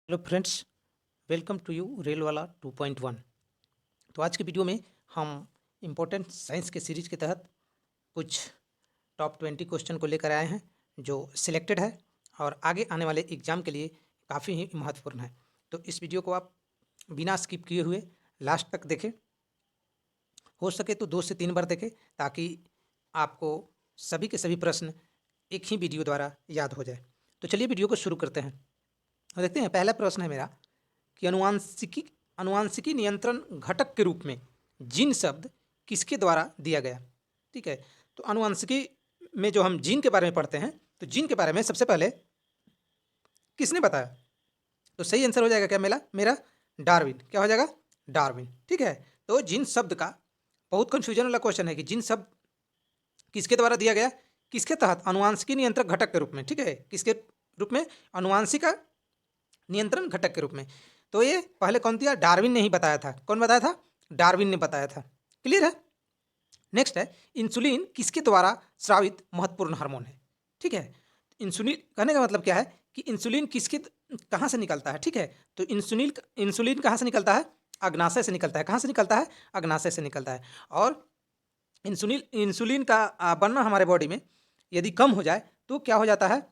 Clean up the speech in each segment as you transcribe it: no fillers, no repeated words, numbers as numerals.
Hello friends, welcome to you rail वाला 2.1। तो आज की वीडियो में हम इम्पोर्टेंट साइंस के सीरीज के तहत कुछ टॉप 20 क्वेश्चन को लेकर आए हैं जो सिलेक्टेड है और आगे आने वाले एग्ज़ाम के लिए काफ़ी ही महत्वपूर्ण है। तो इस वीडियो को आप बिना स्किप किए हुए लास्ट तक देखें, हो सके तो 2 से 3 बार देखें ताकि आपको सभी के सभी प्रश्न एक ही वीडियो द्वारा याद हो जाए। तो चलिए वीडियो को शुरू करते हैं और देखते हैं। पहला प्रश्न है मेरा कि अनुवांशिकी नियंत्रण घटक के रूप में जीन शब्द किसके द्वारा दिया गया। ठीक है, तो अनुवांशिकी में जो हम जीन के बारे में पढ़ते हैं, तो जीन के बारे में सबसे पहले किसने बताया? तो सही आंसर हो जाएगा क्या मेरा मेरा डार्विन। क्या हो जाएगा? डार्विन। ठीक है, तो जीन शब्द का बहुत कंफ्यूजन वाला क्वेश्चन है कि जीन शब्द किसके द्वारा दिया गया, किसके तहत? अनुवांशिकी नियंत्रक घटक के रूप में। ठीक है, किसके रूप में? अनुवांशिका नियंत्रण घटक के रूप में। तो ये पहले कौन दिया? डार्विन ने ही बताया था। कौन बताया था? डार्विन ने बताया था। क्लियर है? नेक्स्ट है, इंसुलिन किसके द्वारा स्रावित महत्वपूर्ण हार्मोन है? ठीक है, इंसुलिन कहने का मतलब क्या है कि इंसुलिन किसके कहाँ से निकलता है? ठीक है, तो इंसुलिन कहाँ से निकलता है? अग्नाशय से निकलता है। कहाँ से निकलता है? अग्नाशय से निकलता है। और इंसुलिन इंसुलिन का बनना हमारे बॉडी में यदि कम हो जाए तो क्या हो जाता है?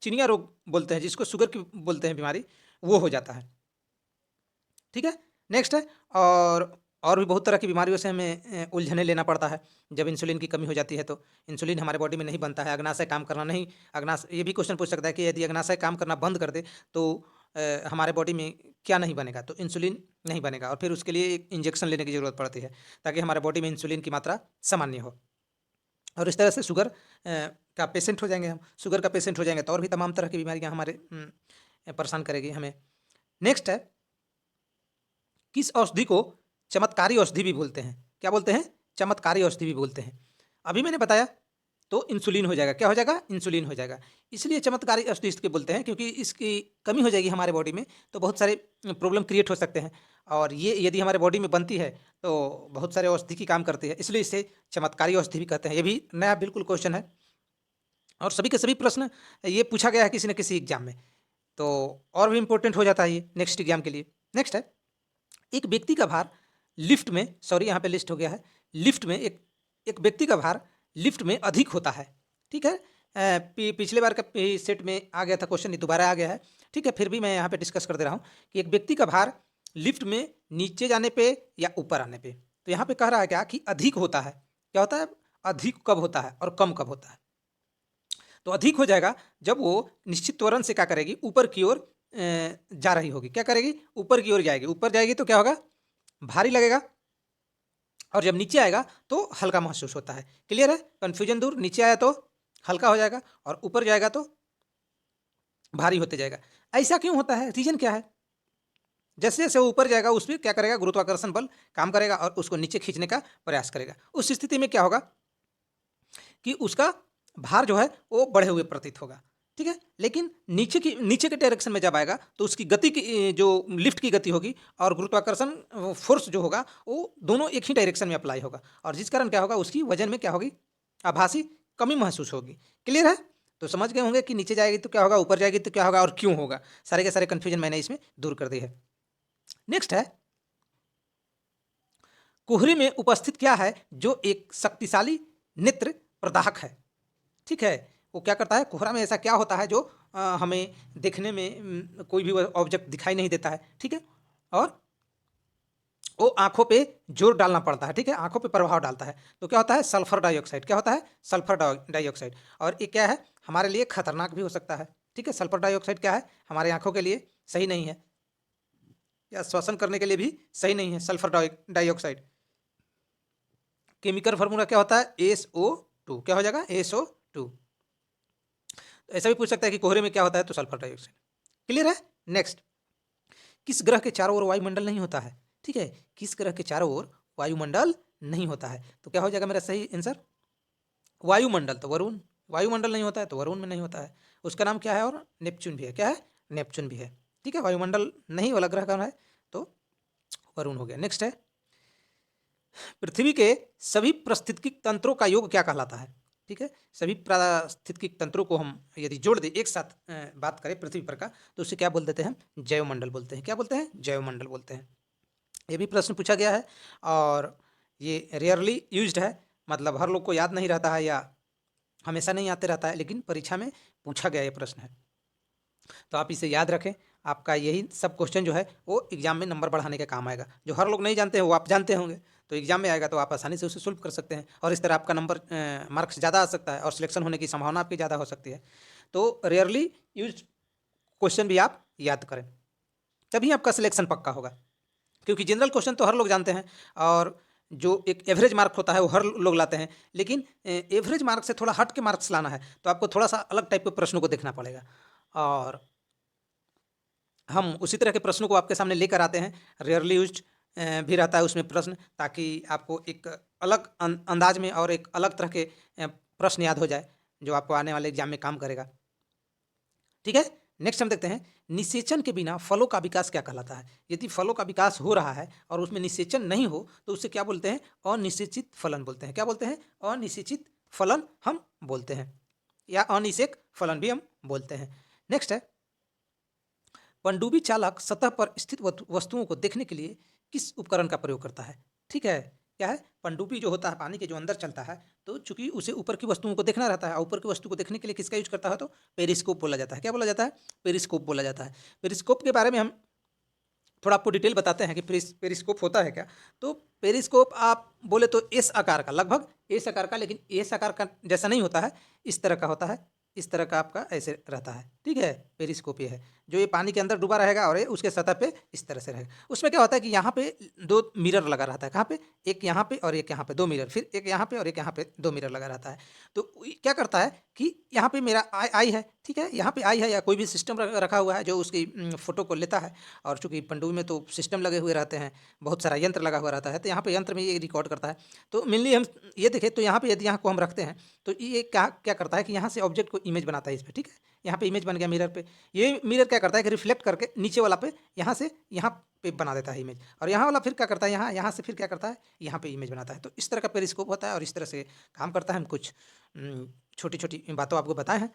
चिनिया रोग बोलते हैं, जिसको शुगर की बोलते हैं बीमारी, वो हो जाता है। ठीक है, नेक्स्ट है, और भी बहुत तरह की बीमारियों से हमें उलझने लेना पड़ता है जब इंसुलिन की कमी हो जाती है। तो इंसुलिन हमारे बॉडी में नहीं बनता है, अग्नाशय काम करना नहीं, अग्नाशय ये भी क्वेश्चन पूछ सकता है कि यदि अग्नाशय काम करना बंद कर दे तो हमारे बॉडी में क्या नहीं बनेगा? तो इंसुलिन नहीं बनेगा और फिर उसके लिए एक इंजेक्शन लेने की ज़रूरत पड़ती है ताकि हमारे बॉडी में इंसुलिन की मात्रा सामान्य हो। और इस तरह से शुगर का पेशेंट हो जाएंगे हम। शुगर का पेशेंट हो जाएंगे तो और भी तमाम तरह की बीमारियां हमारे परेशान करेगी हमें। नेक्स्ट है, किस औषधि को चमत्कारी औषधि भी बोलते हैं? क्या बोलते हैं? चमत्कारी औषधि भी बोलते हैं। अभी मैंने बताया तो इंसुलिन हो जाएगा। क्या हो जाएगा? इंसुलिन हो जाएगा। इसलिए चमत्कारी औषधि इसके बोलते हैं क्योंकि इसकी कमी हो जाएगी हमारे बॉडी में तो बहुत सारे प्रॉब्लम क्रिएट हो सकते हैं। और ये यदि हमारे बॉडी में बनती है तो बहुत सारे औषधि की काम करती है, इसलिए इसे चमत्कारी औषधि भी कहते हैं। ये भी नया बिल्कुल क्वेश्चन है और सभी के सभी प्रश्न ये पूछा गया है किसी न किसी एग्जाम में, तो और भी इंपॉर्टेंट हो जाता है ये नेक्स्ट एग्जाम के लिए। नेक्स्ट है, एक व्यक्ति का भार लिफ्ट में, सॉरी यहाँ पे लिस्ट हो गया है, लिफ्ट में एक एक व्यक्ति का भार लिफ्ट में अधिक होता है। ठीक है, पिछले बार का सेट में आ गया था क्वेश्चन, ये दोबारा आ गया है। ठीक है, फिर भी मैं यहाँ पे डिस्कस कर दे रहा हूँ कि एक व्यक्ति का भार लिफ्ट में नीचे जाने पे या ऊपर आने पे, तो यहाँ पे कह रहा है क्या कि अधिक होता है। क्या होता है? अधिक कब होता है और कम कब होता है? तो अधिक हो जाएगा जब वो निश्चित त्वरण से क्या करेगी? ऊपर की ओर जा रही होगी। क्या करेगी? ऊपर की ओर जाएगी। ऊपर जाएगी तो क्या होगा? भारी लगेगा। और जब नीचे आएगा तो हल्का महसूस होता है। क्लियर है? कंफ्यूजन दूर। नीचे आया तो हल्का हो जाएगा और ऊपर जाएगा तो भारी होते जाएगा। ऐसा क्यों होता है? रीजन क्या है? जैसे जैसे वो ऊपर जाएगा उस पर क्या करेगा? गुरुत्वाकर्षण बल काम करेगा और उसको नीचे खींचने का प्रयास करेगा। उस स्थिति में क्या होगा कि उसका भार जो है वो बढ़े हुए प्रतीत होगा। ठीक है, लेकिन नीचे के डायरेक्शन में जब आएगा तो उसकी गति की जो लिफ्ट की गति होगी और गुरुत्वाकर्षण फोर्स जो होगा वो दोनों एक ही डायरेक्शन में अप्लाई होगा और जिस कारण क्या होगा? उसकी वजन में क्या होगी? आभासी कमी महसूस होगी। क्लियर है? तो समझ गए होंगे कि नीचे जाएगी तो क्या होगा, ऊपर जाएगी तो क्या होगा और क्यों होगा। सारे के सारे कन्फ्यूजन मैंने इसमें दूर कर दी है। नेक्स्ट है, कोहरे में उपस्थित क्या है जो एक शक्तिशाली नेत्र प्रदाहक है? ठीक है, वो क्या करता है? कोहरा में ऐसा क्या होता है जो हमें देखने में कोई भी ऑब्जेक्ट दिखाई नहीं देता है। ठीक है, और वो आंखों पे जोर डालना पड़ता है। ठीक है, आंखों पे प्रभाव डालता है तो क्या होता है? Sulphur dioxide. क्या होता है? Sulphur dioxide. और ये क्या है? हमारे लिए खतरनाक भी हो सकता है। ठीक है, सल्फर डाइऑक्साइड क्या है? हमारी आंखों के लिए सही नहीं है या श्वसन करने के लिए भी सही नहीं है सल्फर डाइऑक्साइड। केमिकल फार्मूला क्या होता है? SO2। क्या हो जाएगा? SO2। ऐसा भी पूछ सकता है कि कोहरे में क्या होता है? तो सल्फर डाइऑक्साइड। क्लियर है? नेक्स्ट, किस ग्रह के चारों ओर वायुमंडल नहीं होता है? ठीक है, किस ग्रह के चारों ओर वायुमंडल नहीं होता है? तो क्या हो जाएगा मेरा सही आंसर? वायुमंडल तो वरुण। वायुमंडल नहीं होता है तो वरुण में नहीं होता है। उसका नाम क्या है? और नेपच्यून भी है। क्या है? नेपच्यून भी है। ठीक है, वायुमंडल नहीं वाला ग्रह का है तो वरुण हो गया। नेक्स्ट है, पृथ्वी के सभी पारिस्थितिक तंत्रों का योग क्या कहलाता है? ठीक है। सभी पारिस्थितिक तंत्रों को हम यदि जोड़ दें, एक साथ बात करें पृथ्वी पर का, तो उसे क्या बोल देते हैं? हम जैवमंडल बोलते हैं। क्या बोलते हैं? जैवमंडल बोलते हैं। ये भी प्रश्न पूछा गया है और ये रेयरली यूज्ड है, मतलब हर लोग को याद नहीं रहता है या हमेशा नहीं आते रहता है, लेकिन परीक्षा में पूछा गया ये प्रश्न है, तो आप इसे याद रखें। आपका यही सब क्वेश्चन जो है वो एग्जाम में नंबर बढ़ाने का काम आएगा। जो हर लोग नहीं जानते हैं वो आप जानते होंगे, तो एग्जाम में आएगा तो आप आसानी से उसे सॉल्व कर सकते हैं और इस तरह आपका नंबर मार्क्स ज़्यादा आ सकता है और सिलेक्शन होने की संभावना आपकी ज़्यादा हो सकती है। तो रेयरली यूज क्वेश्चन भी आप याद करें, तभी आपका सिलेक्शन पक्का होगा। क्योंकि जनरल क्वेश्चन तो हर लोग जानते हैं और जो एक एवरेज मार्क होता है वो हर लोग लाते हैं, लेकिन एवरेज मार्क से थोड़ा हट के मार्क्स लाना है तो आपको थोड़ा सा अलग टाइप के प्रश्नों को देखना पड़ेगा और हम उसी तरह के प्रश्नों को आपके सामने लेकर आते हैं। रेयरली यूज्ड भी रहता है उसमें प्रश्न, ताकि आपको एक अलग अंदाज में और एक अलग तरह के प्रश्न याद हो जाए जो आपको आने वाले एग्जाम में काम करेगा। ठीक है, नेक्स्ट हम देखते हैं निषेचन के बिना फलों का विकास क्या कहलाता है। यदि फलों का विकास हो रहा है और उसमें निषेचन नहीं हो तो उसे क्या बोलते हैं? अनिषेचित फलन बोलते हैं। क्या बोलते हैं? अनिषेचित फलन हम बोलते हैं या अनिषेक फलन भी हम बोलते हैं। नेक्स्ट है पनडुब्बी चालक सतह पर स्थित वस्तुओं को देखने के लिए किस उपकरण का प्रयोग करता है? ठीक है, क्या है? पनडुब्बी जो होता है पानी के जो अंदर चलता है, तो चूंकि उसे ऊपर की वस्तुओं को देखना रहता है और ऊपर की वस्तु को देखने के लिए किसका यूज करता है? तो पेरिस्कोप बोला जाता है। क्या बोला जाता है? पेरिस्कोप बोला जाता है। पेरिस्कोप के बारे में हम थोड़ा आपको डिटेल बताते हैं कि पेरिस्कोप होता है क्या। तो पेरिस्कोप आप बोले तो एस आकार का, लगभग एस आकार का, लेकिन एस आकार का जैसा नहीं होता है, इस तरह का होता है, इस तरह का आपका ऐसे रहता है। ठीक है, पेरिस्कोप ये है जो ये पानी के अंदर डूबा रहेगा और ये उसके सतह पे इस तरह से रहेगा। उसमें क्या होता है कि यहाँ पे दो मिरर लगा रहता है। कहाँ पे? एक यहाँ पे और एक यहाँ पे, दो मिरर, फिर एक यहाँ पे और एक यहाँ पे दो मिरर लगा रहता है। तो क्या करता है कि यहाँ पे मेरा आई है, ठीक है, यहाँ पे आई है या कोई भी सिस्टम रखा हुआ है जो उसकी फोटो को लेता है, और चूंकि पनडुब्बी में तो सिस्टम लगे हुए रहते हैं, बहुत सारा यंत्र लगा हुआ रहता है, तो यहाँ पे यंत्र में ये रिकॉर्ड करता है। तो मेनली हम ये देखें तो यहाँ पे यदि यहाँ को हम रखते हैं तो ये क्या क्या करता है कि यहाँ से ऑब्जेक्ट को इमेज बनाता है इस पर। ठीक है, यहाँ पे इमेज बन गया मिरर पे, ये मिरर क्या करता है कि रिफ्लेक्ट करके नीचे वाला पे यहाँ से यहाँ पे बना देता है इमेज, और यहाँ वाला फिर क्या करता है, यहाँ से फिर क्या करता है, यहाँ पे इमेज बनाता है। तो इस तरह का पेरिस्कोप होता है और इस तरह से काम करता है। हम कुछ छोटी छोटी बातों आपको बताए हैं।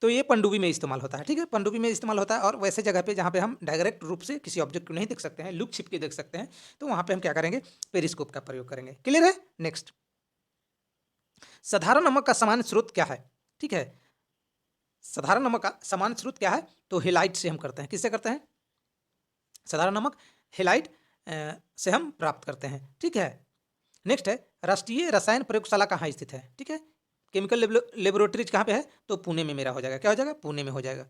तो ये पनडुब्बी में इस्तेमाल होता है। ठीक है, पनडुब्बी में इस्तेमाल होता है और वैसे जगह पे जहाँ पे हम डायरेक्ट रूप से किसी ऑब्जेक्ट को नहीं देख सकते हैं, लुक छिप के देख सकते हैं, तो वहाँ पे हम क्या करेंगे? पेरिस्कोप का प्रयोग करेंगे। क्लियर है? नेक्स्ट, साधारण नमक का सामान्य स्रोत क्या है? ठीक है, साधारण नमक का सामान्य स्रोत क्या है? तो हेलाइट से हम करते हैं। किससे करते हैं? साधारण नमक हेलाइट से हम प्राप्त करते हैं। ठीक है, नेक्स्ट है राष्ट्रीय रसायन प्रयोगशाला कहाँ स्थित है? ठीक है, केमिकल लेबोरेटरीज कहाँ पे है? तो पुणे में मेरा हो जाएगा। क्या हो जाएगा? पुणे में हो जाएगा।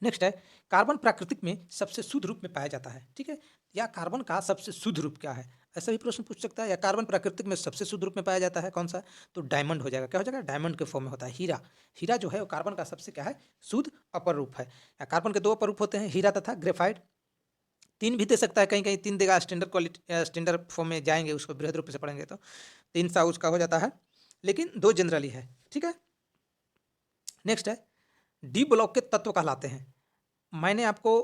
नेक्स्ट है कार्बन प्राकृतिक में सबसे शुद्ध रूप में पाया जाता है। ठीक है, या कार्बन का सबसे शुद्ध रूप क्या है, ऐसा भी प्रश्न पूछ सकता है। या कार्बन प्राकृतिक में सबसे शुद्ध रूप में पाया जाता है कौन सा? तो डायमंड हो जाएगा। क्या हो जाएगा? डायमंड के फॉर्म में होता है। हीरा, हीरा जो है वो कार्बन का सबसे क्या है? शुद्ध अपर रूप है। या कार्बन के दो अपर रूप होते हैं, हीरा तथा ग्रेफाइट। तीन भी दे सकता है, कहीं कहीं तीन देगा, स्टैंडर्ड क्वालिटी स्टैंडर्ड फॉर्म में जाएंगे उसको बृहद रूप से पढ़ेंगे तो तीन सा उसका हो जाता है, लेकिन दो जनरली है। ठीक है, नेक्स्ट है डी ब्लॉक के तत्व कहलाते हैं। मैंने आपको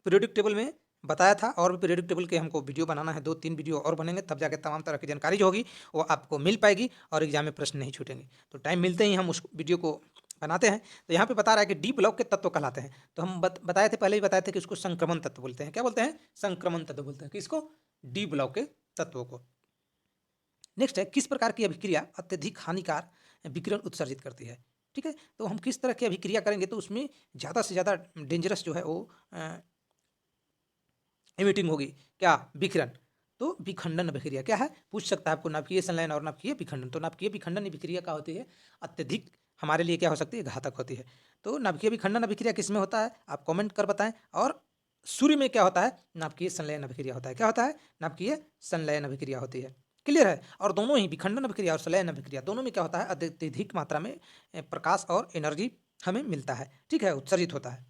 पीरियोडिक टेबल में बताया था, और भी पीरियोडिक टेबल के हमको वीडियो बनाना है, 2-3 वीडियो और बनेंगे, तब जाके तमाम तरह की जानकारी जो होगी वो आपको मिल पाएगी और एग्जाम में प्रश्न नहीं छूटेंगे। तो टाइम मिलते ही हम उस वीडियो को बनाते हैं। तो यहाँ पे बता रहा है कि डी ब्लॉक के तत्व कहलाते हैं। तो हम बताए थे, पहले ही बताए थे कि उसको संक्रमण तत्व बोलते हैं। क्या बोलते हैं? संक्रमण तत्व बोलते हैं। किसको? डी ब्लॉक के तत्वों को। नेक्स्ट है किस प्रकार की अभिक्रिया अत्यधिक हानिकार विकिरण उत्सर्जित करती है? ठीक है, तो हम किस तरह की अभिक्रिया करेंगे तो उसमें ज़्यादा से ज़्यादा डेंजरस जो है वो एमिटिंग होगी। क्या? विकिरण। तो विखंडन अभिक्रिया क्या है? पूछ सकता है आपको, नाभिकीय संलयन और नाभिकीय विखंडन। तो नाभिकीय विखंडन अभिक्रिया क्या होती है? अत्यधिक हमारे लिए क्या हो सकती है? घातक होती है। तो नाभिकीय विखंडन अभिक्रिया किस में होता है? आप कमेंट कर बताएं। और सूर्य में क्या होता है? नाभिकीय संलयन अभिक्रिया होता है। क्या होता है? नाभिकीय संलयन अभिक्रिया होती है। क्लियर है? और दोनों ही विखंडन अभिक्रिया और संलयन अभिक्रिया दोनों में क्या होता है? अत्यधिक मात्रा में प्रकाश और एनर्जी हमें मिलता है। ठीक है, उत्सर्जित होता है।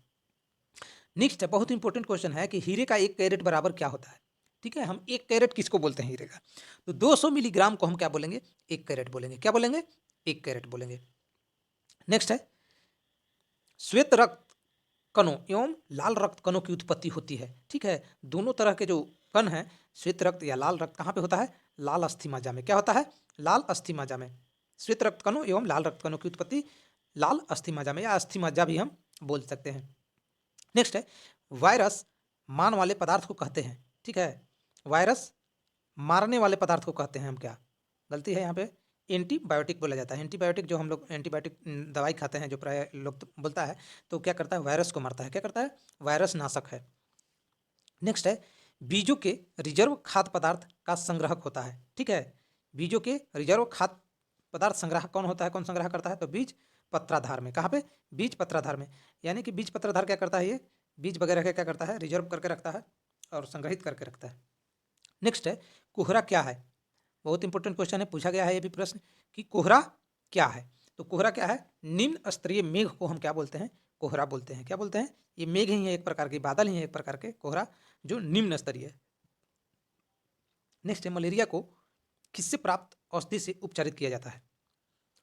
नेक्स्ट है बहुत इंपॉर्टेंट क्वेश्चन है कि हीरे का 1 कैरेट बराबर क्या होता है? ठीक है, हम 1 कैरेट किसको बोलते हैं हीरे का? तो 200 मिलीग्राम को हम क्या बोलेंगे? 1 कैरेट बोलेंगे। क्या बोलेंगे? 1 कैरेट बोलेंगे। नेक्स्ट है श्वेत रक्त कणों एवं लाल रक्त कणों की उत्पत्ति होती है। ठीक है, दोनों तरह के जो कण हैं, श्वेत रक्त या लाल रक्त, कहाँ पे होता है? लाल अस्थि मज्जा में। क्या होता है? लाल अस्थि मज्जा में। श्वेत रक्त कणों एवं लाल रक्त कणों की उत्पत्ति लाल अस्थि मज्जा में, या अस्थि मज्जा भी हम बोल सकते हैं। नेक्स्ट है, वायरस मान वाले पदार्थ को कहते हैं। ठीक है, वायरस मारने वाले पदार्थ को कहते हैं हम क्या? गलती है यहाँ पे, एंटीबायोटिक बोला जाता है। एंटीबायोटिक जो हम लोग एंटीबायोटिक दवाई खाते हैं, जो प्राय लोग तो बोलता है, तो क्या करता है, वायरस को मारता है। क्या करता है? वायरस नाशक है। नेक्स्ट है, बीजों के रिजर्व खाद्य पदार्थ का संग्राहक होता है। ठीक है, बीजों के रिजर्व खाद्य पदार्थ संग्राहक कौन होता है, कौन संग्रह करता है? तो बीज पत्राधार में। कहाँ पे? बीज पत्राधार में। यानी कि बीज पत्राधार क्या करता है, ये बीज वगैरह का क्या करता है, रिजर्व करके रखता है और संग्रहित करके रखता है। नेक्स्ट है, कोहरा क्या है? बहुत इंपॉर्टेंट क्वेश्चन है, पूछा गया है ये भी प्रश्न कि कोहरा क्या है। तो कोहरा क्या है? निम्न स्तरीय मेघ को हम क्या बोलते हैं? कोहरा बोलते हैं। क्या बोलते हैं? ये मेघ ही है, एक प्रकार के बादल ही है, एक प्रकार के कोहरा जो निम्न स्तरीय है। नेक्स्ट है, मलेरिया को किससे प्राप्त औषधि से उपचारित किया जाता है?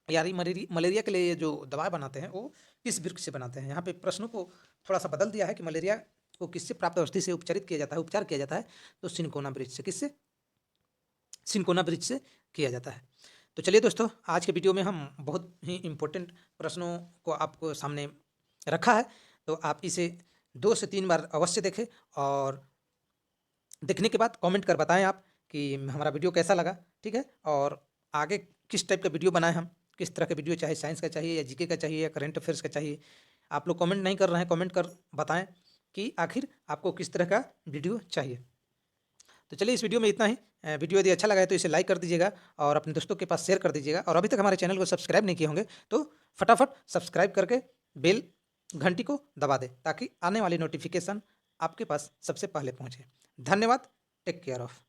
यार ये मलेरिया के लिए ये जो दवा बनाते हैं वो किस वृक्ष से बनाते हैं? यहाँ पे प्रश्नों को थोड़ा सा बदल दिया है कि मलेरिया को किससे प्राप्त औषधि से उपचारित किया जाता है, उपचार किया जाता है, तो सिनकोना वृक्ष से। किससे? सिनकोना वृक्ष से किया जाता है। तो चलिए दोस्तों, आज के वीडियो में हम बहुत ही इम्पोर्टेंट प्रश्नों को आपको सामने रखा है, तो आप इसे 2 से 3 बार अवश्य देखें और देखने के बाद कमेंट कर बताएं आप कि हमारा वीडियो कैसा लगा। ठीक है, और आगे किस टाइप का वीडियो बनाएं, हम किस तरह का वीडियो, चाहे साइंस का चाहिए या जीके का चाहिए या करंट अफेयर्स का चाहिए। आप लोग कमेंट नहीं कर रहे हैं, कमेंट कर बताएं कि आखिर आपको किस तरह का वीडियो चाहिए। तो चलिए, इस वीडियो में इतना ही। वीडियो यदि अच्छा लगा है तो इसे लाइक कर दीजिएगा और अपने दोस्तों के पास शेयर कर दीजिएगा, और अभी तक हमारे चैनल को सब्सक्राइब नहीं किए होंगे तो फटाफट सब्सक्राइब करके बेल घंटी को दबा दें, ताकि आने वाली नोटिफिकेशन आपके पास सबसे पहले पहुंचे। धन्यवाद। Take care of.